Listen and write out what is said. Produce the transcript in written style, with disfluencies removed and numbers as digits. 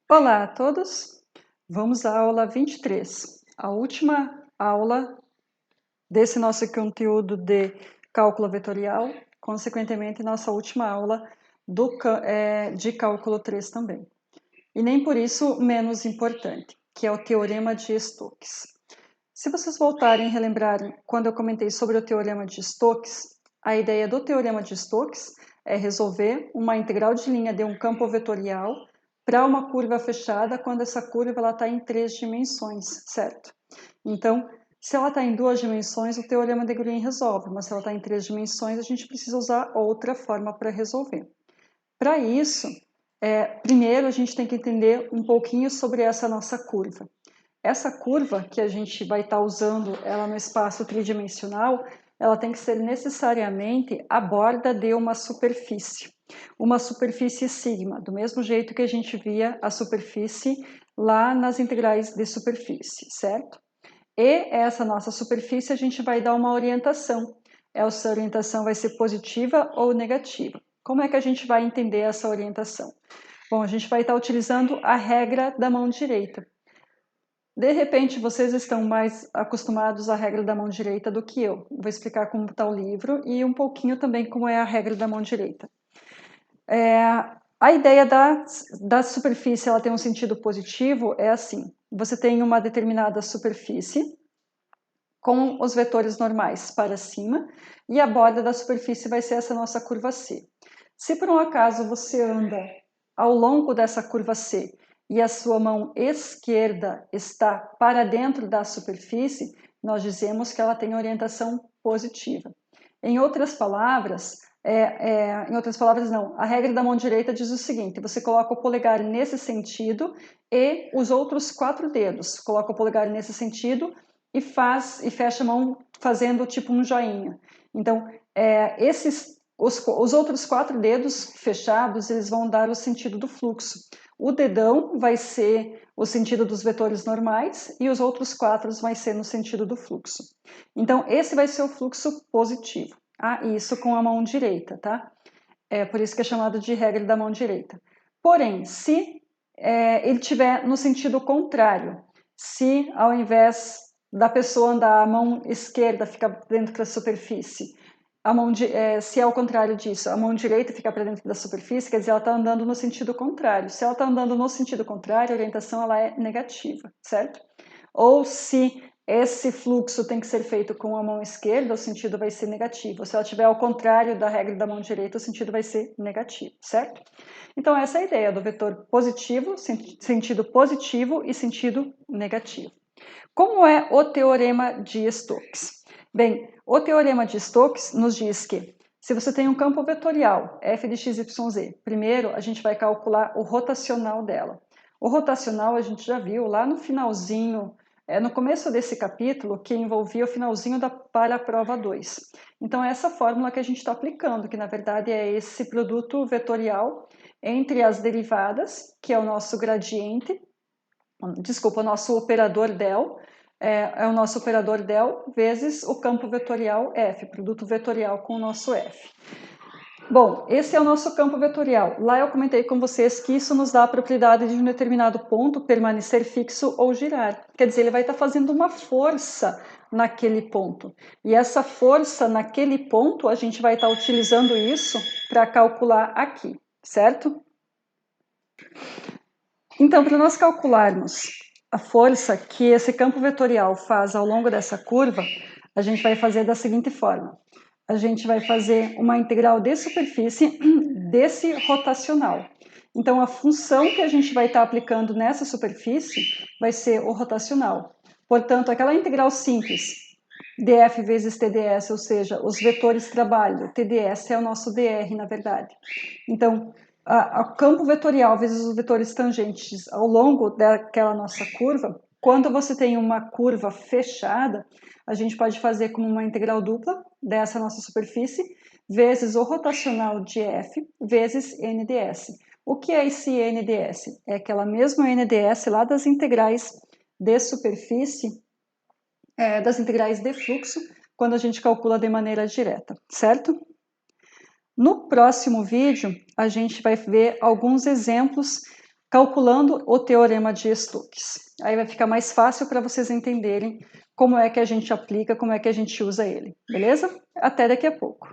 Olá a todos, vamos à aula 23, a última aula desse nosso conteúdo de cálculo vetorial, consequentemente nossa última aula de cálculo 3 também. E nem por isso menos importante, que é o Teorema de Stokes. Se vocês voltarem e relembrarem, quando eu comentei sobre o Teorema de Stokes, a ideia do Teorema de Stokes é resolver uma integral de linha de um campo vetorial para uma curva fechada quando essa curva está em 3 dimensões, certo? Então, se ela está em 2 dimensões, o Teorema de Green resolve, mas se ela está em 3 dimensões, a gente precisa usar outra forma para resolver. Para isso, primeiro a gente tem que entender um pouquinho sobre essa nossa curva. Essa curva que a gente vai estar usando ela no espaço tridimensional, ela tem que ser necessariamente a borda de uma superfície sigma, do mesmo jeito que a gente via a superfície lá nas integrais de superfície, certo? E essa nossa superfície a gente vai dar uma orientação. Essa orientação vai ser positiva ou negativa. Como é que a gente vai entender essa orientação? Bom, a gente vai estar utilizando a regra da mão direita. De repente, vocês estão mais acostumados à regra da mão direita do que eu. Vou explicar como está o livro e um pouquinho também como é a regra da mão direita. A ideia da superfície ela tem um sentido positivo, é assim. Você tem uma determinada superfície com os vetores normais para cima e a borda da superfície vai ser essa nossa curva C. Se por um acaso você anda ao longo dessa curva C e a sua mão esquerda está para dentro da superfície, nós dizemos que ela tem orientação positiva. Em outras palavras, não, a regra da mão direita diz o seguinte: você coloca o polegar nesse sentido e os outros 4 dedos, coloca o polegar nesse sentido e fecha a mão fazendo tipo um joinha. Então, os outros 4 dedos fechados, eles vão dar o sentido do fluxo. O dedão vai ser o sentido dos vetores normais e os outros 4 vai ser no sentido do fluxo. Então, esse vai ser o fluxo positivo. Isso com a mão direita, tá? É por isso que é chamado de regra da mão direita. Porém, se ele tiver no sentido contrário, se ao invés da pessoa andar a mão esquerda ficar dentro da superfície, se é ao contrário disso, a mão direita ficar para dentro da superfície, quer dizer, ela está andando no sentido contrário. Se ela está andando no sentido contrário, a orientação ela é negativa, certo? Ou se esse fluxo tem que ser feito com a mão esquerda, o sentido vai ser negativo. Se ela estiver ao contrário da regra da mão direita, o sentido vai ser negativo, certo? Então, essa é a ideia do vetor positivo, sentido positivo e sentido negativo. Como é o teorema de Stokes? Bem, o teorema de Stokes nos diz que se você tem um campo vetorial, f de x, y, z, primeiro a gente vai calcular o rotacional dela. O rotacional a gente já viu lá no finalzinho, no começo desse capítulo, que envolvia o finalzinho para a prova 2. Então, é essa fórmula que a gente está aplicando, que na verdade é esse produto vetorial entre as derivadas, que é o nosso gradiente, desculpa, o nosso operador del, é o nosso operador del vezes o campo vetorial f, produto vetorial com o nosso f. Bom, esse é o nosso campo vetorial. Lá eu comentei com vocês que isso nos dá a propriedade de um determinado ponto permanecer fixo ou girar. Quer dizer, ele vai estar fazendo uma força naquele ponto. E essa força naquele ponto, a gente vai estar utilizando isso para calcular aqui, certo? Então, para nós calcularmos a força que esse campo vetorial faz ao longo dessa curva, a gente vai fazer da seguinte forma. A gente vai fazer uma integral de superfície desse rotacional. Então, a função que a gente vai estar aplicando nessa superfície vai ser o rotacional. Portanto, aquela integral simples, df vezes TdS, ou seja, os vetores trabalho, TdS é o nosso dr, na verdade. Então, o campo vetorial vezes os vetores tangentes ao longo daquela nossa curva, quando você tem uma curva fechada, a gente pode fazer como uma integral dupla dessa nossa superfície, vezes o rotacional de f, vezes NDS. O que é esse NDS? É aquela mesma NDS lá das integrais de superfície, das integrais de fluxo, quando a gente calcula de maneira direta, certo? No próximo vídeo, a gente vai ver alguns exemplos calculando o teorema de Stokes. Aí vai ficar mais fácil para vocês entenderem como é que a gente aplica, como é que a gente usa ele, beleza? Até daqui a pouco.